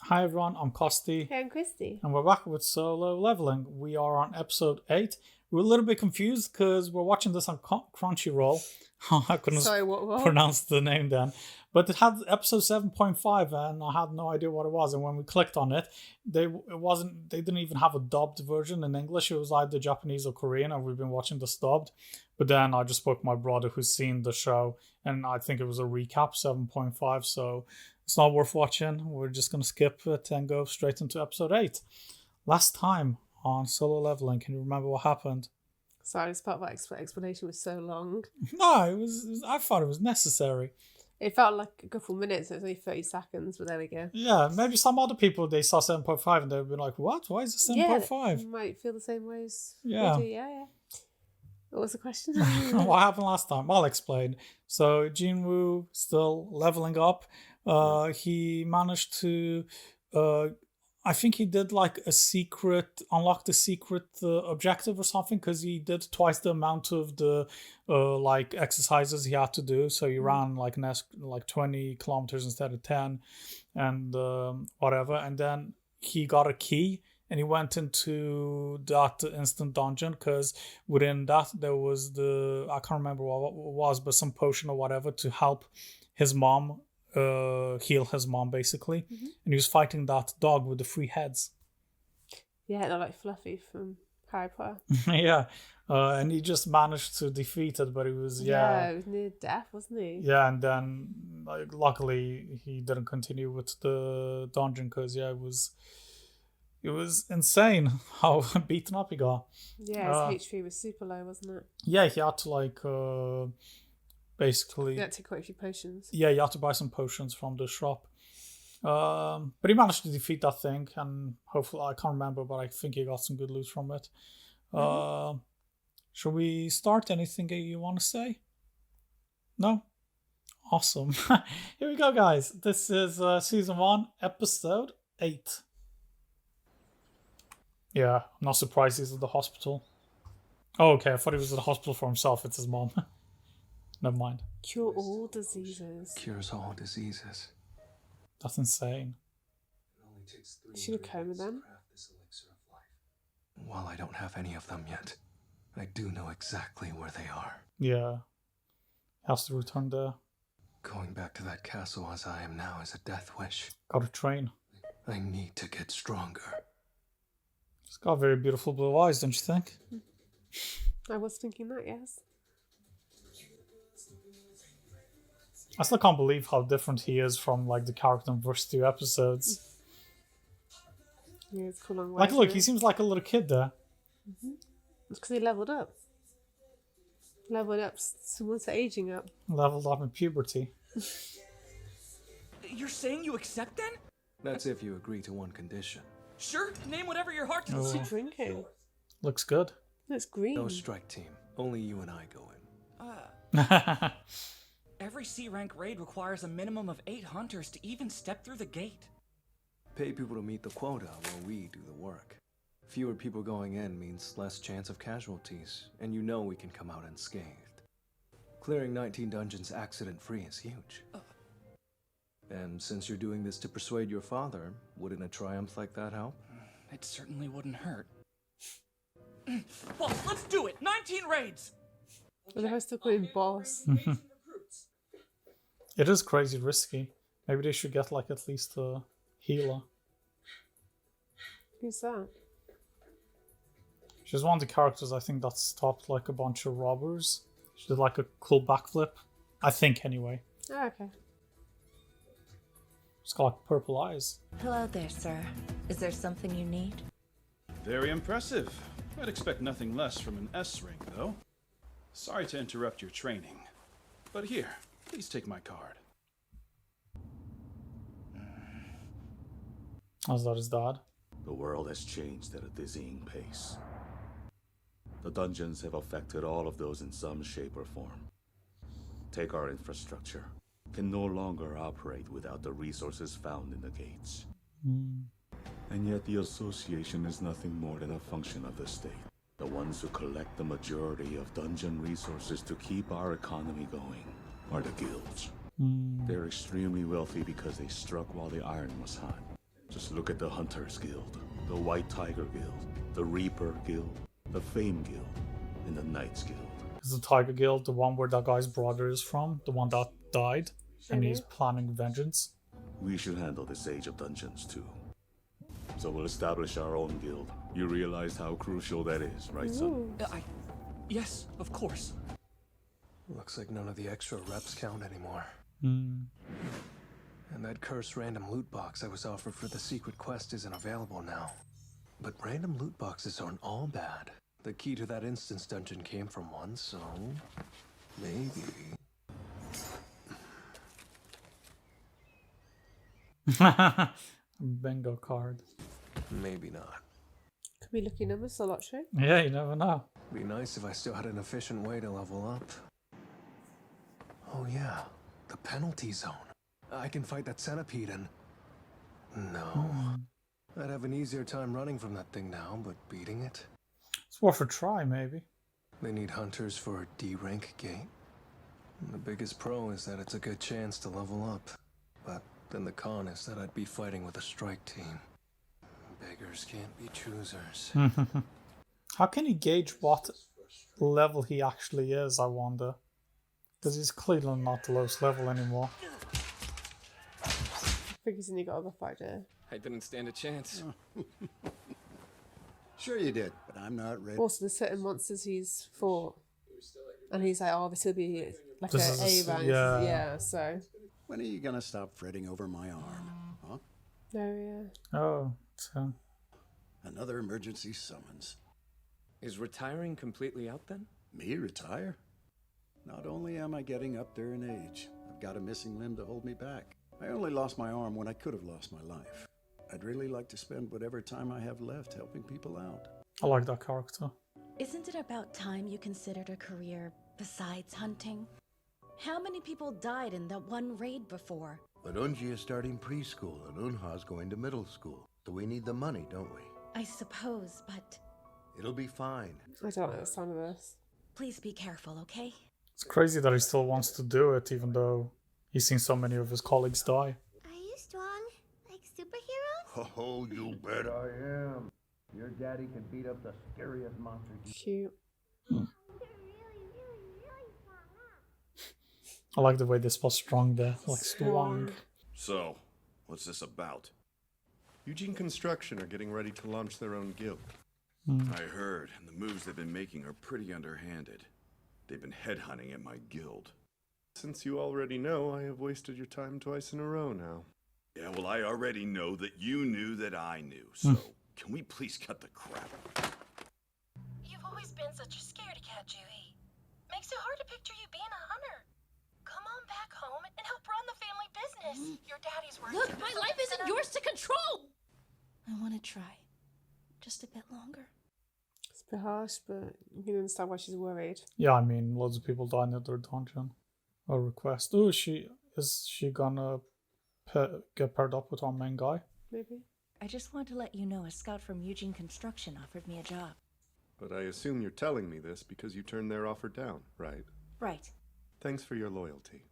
Hi everyone, I'm Kosti. Hey, I'm Christy. And we're back with Solo Leveling. We are on episode 8. We're a little bit confused because we're watching this on Crunchyroll. I couldn't pronounce the name then. But it had episode 7.5 and I had no idea what it was. And when we clicked on it, they didn't even have a dubbed version in English. It was either Japanese or Korean, and we've been watching this dubbed. But then I just spoke to my brother who's seen the show, and I think it was a recap, 7.5, so it's not worth watching. We're just going to skip it and go straight into episode 8. Last time on Solo Leveling, can you remember what happened? Sorry, this part of that explanation was so long. No, it was I thought it was necessary. It felt like a couple minutes, it was only 30 seconds, but there we go. Yeah, maybe some other people, they saw 7.5 and they'd be like, what? Why is it 7.5? Yeah, might feel the same way as yeah. we do. Yeah. What was the question? What happened last time? I'll explain. So Jinwoo still leveling up. He managed to I think he did like unlock the secret objective or something, because he did twice the amount of the like exercises he had to do. So he ran like 20 kilometers instead of 10 and whatever. And then he got a key and he went into that instant dungeon, because within that there was I can't remember what it was, but some potion or whatever to help his mom heal his mom basically. Mm-hmm. And he was fighting that dog with the 3 heads. Yeah, they're like Fluffy from Harry Potter. Yeah, and he just managed to defeat it, but it was it was near death, wasn't he? Yeah, and then luckily he didn't continue with the dungeon, because it was insane how beaten up he got. Yeah, his HP was super low, wasn't it? Yeah, he had to basically... You had to take quite a few potions. Yeah, you had to buy some potions from the shop. But he managed to defeat that thing, and hopefully, I can't remember, but I think he got some good loot from it. Mm-hmm. Should we start? Anything you want to say? No? Awesome. Here we go, guys. This is season 1, episode 8. Yeah, I'm not surprised he's at the hospital. Oh, okay, I thought he was at the hospital for himself. It's his mom. Never mind. Cure all diseases. Cures all diseases. That's insane. Is she in a coma then? While I don't have any of them yet, I do know exactly where they are. Yeah. He has to return there. Going back to that castle as I am now is a death wish. Gotta train. I need to get stronger. He's got very beautiful blue eyes, don't you think? I was thinking that, yes. I still can't believe how different he is from like the character in the first 2 episodes. Yeah, it's cool. Like, look, he seems like a little kid there. Mm-hmm. It's because he leveled up. Leveled up towards aging up. Leveled up in puberty. You're saying you accept then? That's if you agree to one condition. Sure, name whatever your heart What's he drinking? Looks good. It's green. No strike team. Only you and I go in. Every C-rank raid requires a minimum of 8 hunters to even step through the gate. Pay people to meet the quota while we do the work. Fewer people going in means less chance of casualties, and you know we can come out unscathed. Clearing 19 dungeons accident-free is huge. And since you're doing this to persuade your father, wouldn't a triumph like that help? It certainly wouldn't hurt. Boss, let's do it! 19 raids! Well, they still call him boss. It is crazy risky. Maybe they should get like at least a healer. Who's that? She's one of the characters I think that stopped like a bunch of robbers. She did like a cool backflip. I think anyway. Oh, okay. She's got like purple eyes. Hello there, sir. Is there something you need? Very impressive. I'd expect nothing less from an S rank, though. Sorry to interrupt your training, but here, please take my card. Is that his dad? The world has changed at a dizzying pace. The dungeons have affected all of those in some shape or form. Take our infrastructure. Can no longer operate without the resources found in the gates. And yet the association is nothing more than a function of the state. The ones who collect the majority of dungeon resources to keep our economy going are the guilds. They're extremely wealthy because they struck while the iron was hot. Just look at the Hunters Guild, the White Tiger Guild, the Reaper Guild, the Fame Guild, and the Knights Guild. Is the Tiger Guild the one where that guy's brother is from? The one that died? And he's planning vengeance? We should handle this Age of Dungeons too. So we'll establish our own guild. You realize how crucial that is, right, son? Yes, of course. Looks like none of the extra reps count anymore. And that cursed random loot box I was offered for the secret quest isn't available now. But random loot boxes aren't all bad. The key to that instance dungeon came from one, so maybe. Bingo card. Maybe not. Could be lucky numbers, the lottery. Yeah, you never know. Be nice if I still had an efficient way to level up. Oh yeah, the penalty zone. I can fight that centipede and... No. I'd have an easier time running from that thing now, but beating it? It's worth a try, maybe. They need hunters for a D rank gate. And the biggest pro is that it's a good chance to level up. But then the con is that I'd be fighting with a strike team. Beggars can't be choosers. How can he gauge what level he actually is, I wonder? Because he's clearly not the lowest level anymore. I think he's only got a rough idea. I didn't stand a chance. Sure you did, but I'm not ready. Also, there's certain monsters he's fought. And he's like, oh, this will be like This a is- rank. yeah. Yeah, so. When are you gonna stop fretting over my arm? Huh? No, yeah. Oh, so... Another emergency summons. Is retiring completely out then? Me retire? Not only am I getting up there in age, I've got a missing limb to hold me back. I only lost my arm when I could have lost my life. I'd really like to spend whatever time I have left helping people out. I like that character. Isn't it about time you considered a career besides hunting? How many people died in that one raid before? But Unji is starting preschool and Unha's going to middle school. So we need the money, don't we? I suppose, but It'll be fine. I don't like the sound of this. please be careful, okay? It's crazy that he still wants to do it, even though he's seen so many of his colleagues die. Are you strong? Like superheroes? Oh, you bet I am. Your daddy can beat up the scariest monsters. Cute. I like the way they spell strong there, like strong. So, what's this about? Eugene Construction are getting ready to launch their own guild. I heard, and the moves they've been making are pretty underhanded. They've been headhunting at my guild. Since you already know, I have wasted your time twice in a row now. Yeah, well, I already know that you knew that I knew, so can we please cut the crap? You've always been such a scaredy cat, Juhi. Makes it hard to picture you being a hunter. Come on back home and help run the family business. Your daddy's working. Look, my life isn't yours to control! I want to try. Just a bit longer. It's a bit harsh, but you can understand why she's worried. Yeah, I mean, loads of people died in their dungeon. A request. Oh, is she gonna get paired up with our main guy? Maybe. I just want to let you know a scout from Eugene Construction offered me a job. But I assume you're telling me this because you turned their offer down, right? Right. Thanks for your loyalty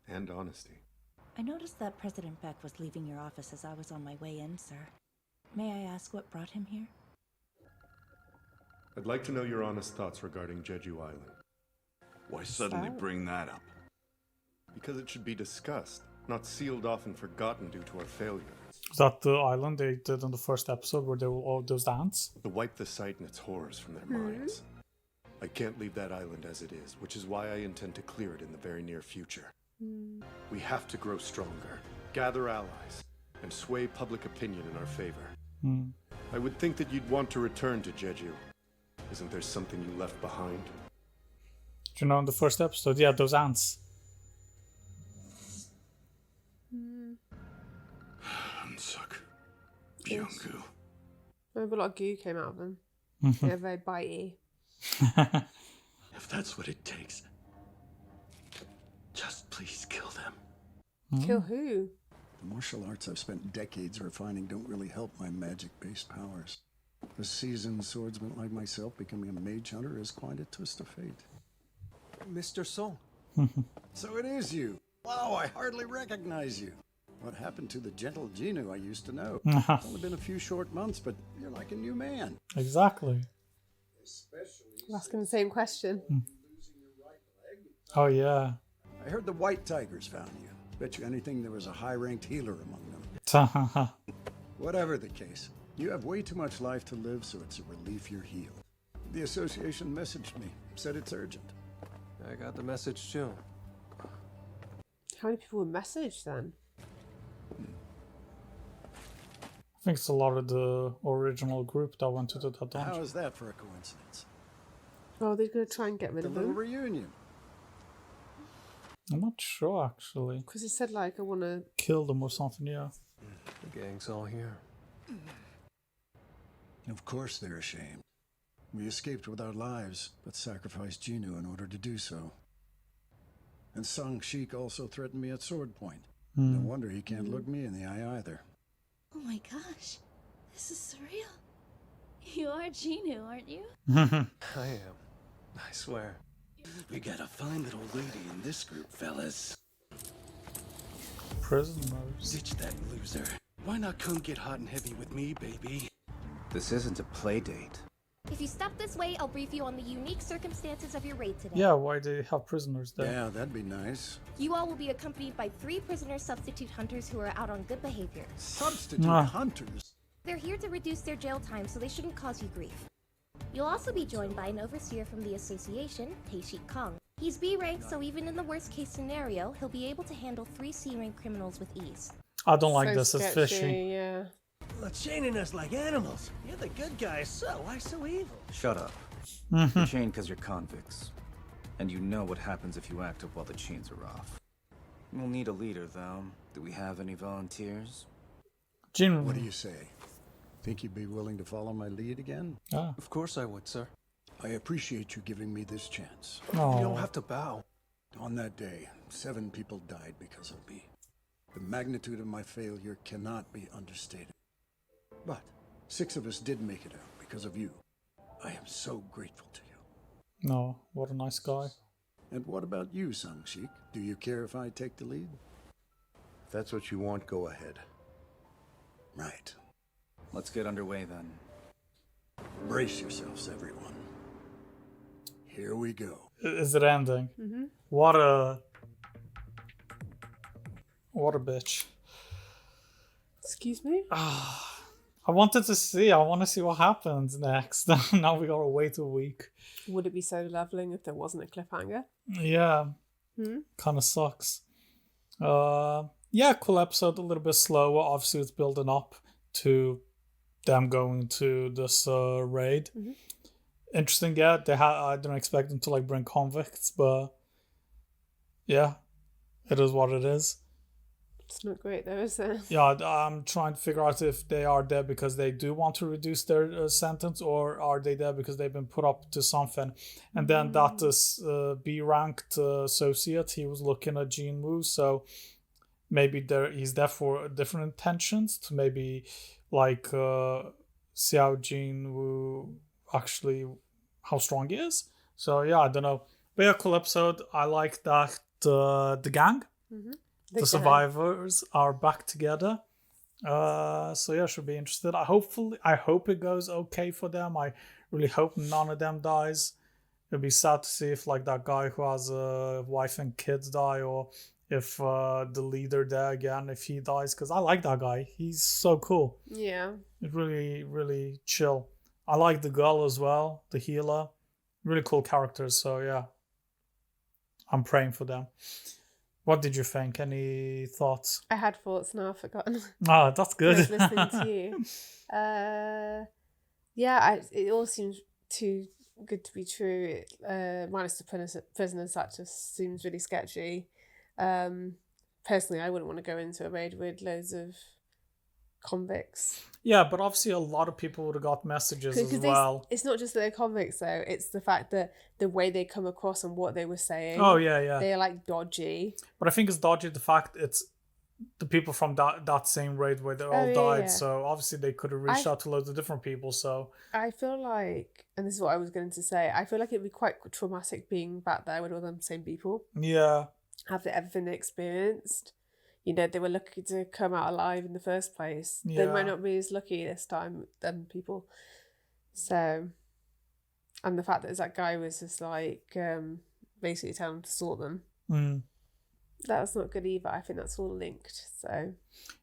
and honesty. I noticed that President Beck was leaving your office as I was on my way in, sir. May I ask what brought him here? I'd like to know your honest thoughts regarding Jeju Island. Why suddenly bring that up? Because it should be discussed, not sealed off and forgotten due to our failure. Is that the island they did in the first episode where they were all those ants? To wipe the site and its horrors from their minds. I can't leave that island as it is, which is why I intend to clear it in the very near future. We have to grow stronger, gather allies, and sway public opinion in our favor. I would think that you'd want to return to Jeju. Isn't there something you left behind? Do you know in the first episode? Yeah, those ants. Unsuk. Byung-gu. I remember a lot of goo came out of them. They're very bitey. If that's what it takes, just please kill them. Kill who? The martial arts I've spent decades refining don't really help my magic-based powers. A seasoned swordsman like myself becoming a mage hunter is quite a twist of fate. Mr. Song. So it is you. Wow, I hardly recognize you. What happened to the gentle Genu I used to know? It's only been a few short months, but you're like a new man. Exactly. I'm asking the same question. Oh, yeah. I heard the White Tigers found you. Bet you anything there was a high-ranked healer among them. Whatever the case, you have way too much life to live, so it's a relief you're healed. The association messaged me, said it's urgent. I got the message too. How many people were messaged then? I think it's a lot of the original group that went to that dungeon. How is that for a coincidence? Oh, they're going to try and get rid The of little them? reunion. I'm not sure, actually. Because he said, like, I want to... Kill them or something, yeah. The gang's all here. Of course they're ashamed. We escaped with our lives, but sacrificed Genu in order to do so. And Sung Shik also threatened me at sword point. No wonder he can't look me in the eye either. Oh my gosh, this is surreal. You are Genu, aren't you? I am. I swear. We got a fine little lady in this group, fellas. Prisoners. Ditch that loser. Why not come get hot and heavy with me, baby? This isn't a play date. If you step this way, I'll brief you on the unique circumstances of your raid today. Yeah, why do they have prisoners there? Yeah, that'd be nice. You all will be accompanied by 3 prisoner substitute hunters who are out on good behavior. Substitute hunters? They're here to reduce their jail time so they shouldn't cause you grief. You'll also be joined by an overseer from the association, Tae-Shik Kong. He's B rank, so even in the worst case scenario, he'll be able to handle 3 C rank criminals with ease. I don't like So this, it's fishy. sketchy, yeah. Well, chaining us like animals. You're the good guys, so why so evil? Shut up. You're chained because you're convicts. And you know what happens if you act up while the chains are off. We'll need a leader, though. Do we have any volunteers? What do you say? Think you'd be willing to follow my lead again? Of course I would, sir. I appreciate you giving me this chance. You don't have to bow. On that day, 7 people died because of me. The magnitude of my failure cannot be understated. But 6 of us did make it out because of you. I am so grateful to you. No, what a nice guy. And what about you, Sung Shik? Do you care if I take the lead? If that's what you want, go ahead. Right. Let's get underway then. Brace yourselves, everyone. Here we go. Is it ending? Mm-hmm. What a bitch. Excuse me? I wanted to see. I want to see what happens next. Now we gotta wait a week. Would it be solo leveling if there wasn't a cliffhanger? Yeah. Kind of sucks. Yeah, cool episode. A little bit slower. Obviously, it's building up to them going to this raid. Interesting. Yeah, I didn't expect them to like bring convicts, but yeah, it is what it is. It's not great though, is it? Yeah, I'm trying to figure out if they are there because they do want to reduce their sentence, or are they there because they've been put up to something. And then that is B-ranked associate, he was looking at Jin Woo, so maybe he's there for different intentions, to maybe like see how Jin Woo actually, how strong he is. So yeah, I don't know. But yeah, cool episode. I like that the gang. The survivors are back together. So yeah, should be interested. I hope it goes okay for them. I really hope none of them dies. It'd be sad to see if like that guy who has a wife and kids die, or if the leader there again, if he dies, because I like that guy. He's so cool. Yeah. It's really, really chill. I like the girl as well, the healer. Really cool characters. So yeah, I'm praying for them. What did you think? Any thoughts? I had thoughts, now I've forgotten. Oh, that's good. I was listening to you. Yeah, it all seems too good to be true. Minus the prisoners, that just seems really sketchy. Personally, I wouldn't want to go into a raid with loads of convicts. Yeah, but obviously a lot of people would have got messages as well. It's not just that they're convicts though, it's the fact that the way they come across and what they were saying. Oh yeah. They're like dodgy. But I think it's dodgy the fact it's the people from that same raid where they all died. Yeah. So obviously they could have reached out to loads of different people. So I feel like, and this is what I was going to say, I feel like it'd be quite traumatic being back there with all them same people. Yeah. After everything they experienced. they were lucky to come out alive in the first place. They Yeah. might not be as lucky this time than people. So, and the fact that that guy was just like basically telling them to sort them. That's not good either. I think that's all linked. So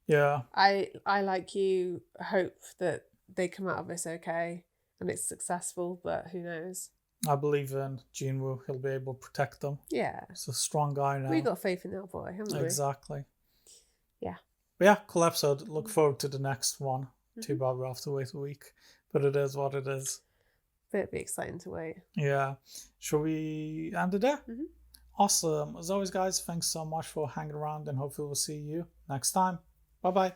Yeah. I like you hope that they come out of this okay and it's successful, but who knows? I believe in Jinwoo. He'll be able to protect them. Yeah. He's a strong guy now. We got faith in that boy, haven't we? Exactly. Yeah. But yeah, cool episode. Look forward to the next one. Too bad we have to wait a week. But it is what it is. But it'd be exciting to wait. Yeah. Shall we end it there? Awesome. As always, guys, thanks so much for hanging around and hopefully we'll see you next time. Bye-bye.